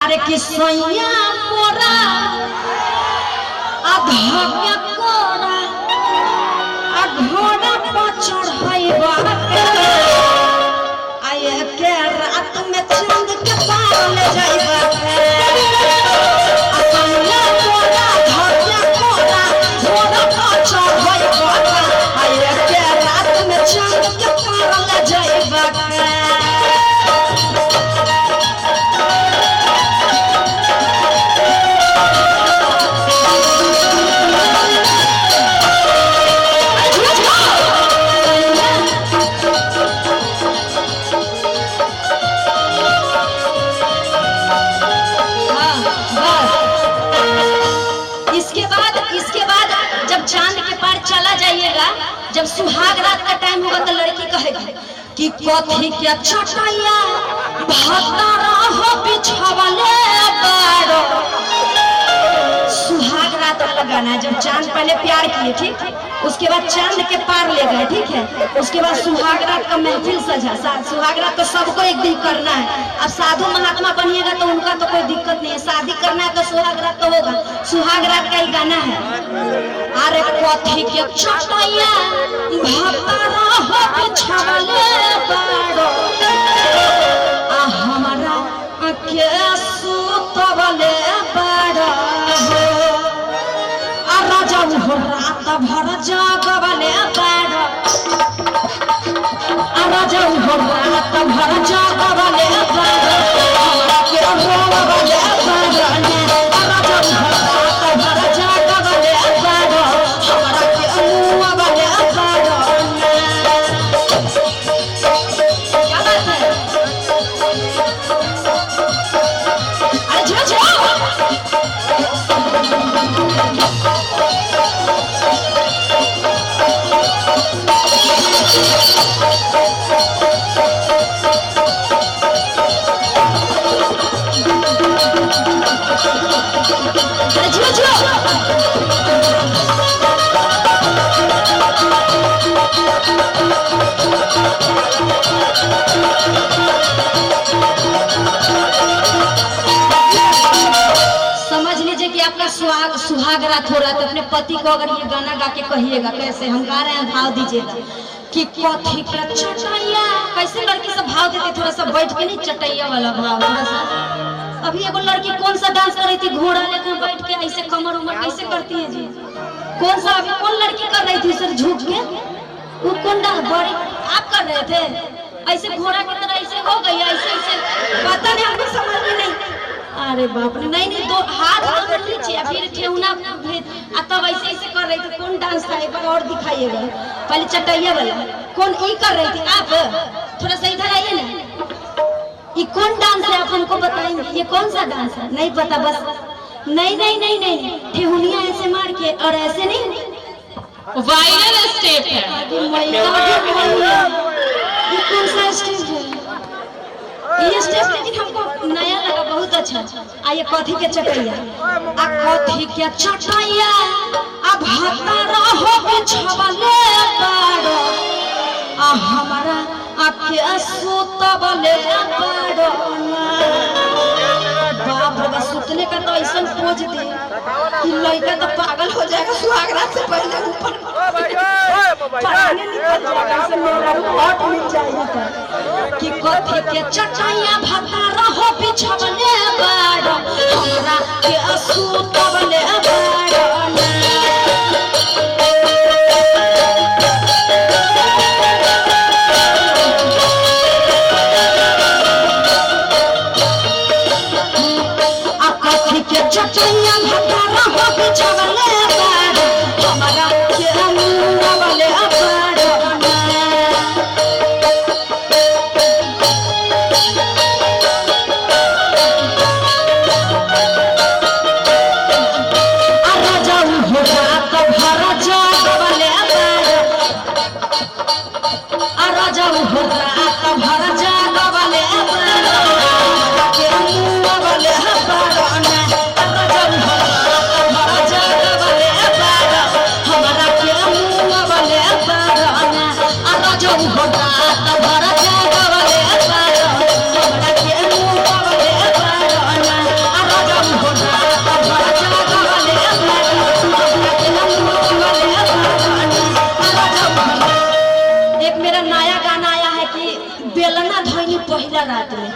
अरे कि सोया मोरा आधा के कोरा आ घोड़ा पर चढ़ाइबा आए के रात में चांद के पार ले जाइबा आ सोया मोरा आधा के कोरा घोड़ा पर चढ़ाइबा आए के रात में चांद के पार ले जाइबा जब सुहाग रात का टाइम होगा तो लड़की कहेगी कि कथी के चटैया भतरा हो बिछावले बारो। सुहाग रात वाला गाना है जब चांद पहले प्यार किए, ठीक, उसके बाद चांद के पार ले गए, ठीक है, उसके बाद सुहाग रात का महफिल सजा। सुहाग रात तो सबको एक दिन करना है। अब साधु महात्मा बनिएगा तो उनका तो कोई दिक्कत नहीं है, शादी करना है तो सुहाग रात तो होगा। सुहाग रात का ही गाना है। अरे कथी के चटैया भतरा हो बिछावले बारो आ हमारा के सुतवले बारो आ राजा हो रात भर जागवले बारो आ राजा हो रात भर जागवले बारो हमरा के रोवले बारो आ राजा हो रात भर जागवले बारो हमरा के रोवले बारो। क्या बात है? अरे झो झो समझ लीजिए कि आपका सुहाग रात हो रहा है तो अपने पति को अगर ये गाना गा के कहिएगा, कैसे हम गा रहे हैं भाव दीजिएगा कि कथी के चटैया। कैसे लड़की सब भाव देती, थोड़ा सा बैठ के नहीं, चटैया वाला भाव थोड़ा सा। अभी एगो लड़की कौन सा डांस कर रही थी, घोड़ा लेकर बैठ के ऐसे कमर उमर कैसे करती है जी? कौन सा अभी कौन लड़की कर रही थी सर झुक के? वो कौन डांस बड़ी आप कर रहे थे? ऐसे घोड़ा की तरह ऐसे हो गई, ऐसे ऐसे पता नहीं, हमको समझ में नहीं। अरे बाप रे, नहीं नहीं, दो हाथ पकड़ लीजिए फिर ठेहुना तब ऐसे ऐसे कर रही थी। कौन डांस था एक बार और दिखाइएगा। पहले चटैया वाला कौन ई कर रही थी आप? थोड़ा सा इधर आइए ना। ये कौन डांस है आप हमको बताएंगे? ये कौन सा डांस है? नहीं पता बस। नहीं नहीं नहीं नहीं, ठेहुनिया ऐसे मार के और ऐसे नहीं, वायरल स्टेप है। ये कौन सा स्टेप है? ये स्टेप लेकिन हमको नया लगा, बहुत अच्छा। आइए कथी के चटैया आ कथी के चटैया आ भतरा हो बिछावले बारो आ हमारा आके सुतवले बारो। बाप रे, सुतने का तो ऐसा पोज दे कि लड़का तो पागल हो जाएगा। सुहाग रात से पहले ऊपर पढ़ाने निकल जाएगा, ऐसे मेरा प्लॉट मिल जाएगा कि कथी के चटैया भतरा हो बिछावले बारो हमरा के सुतवले बारो। चटैया भतरा हो बिछावले बारो हमरा के सुतवले बारो। के कि बेलना धोनी पहला रात में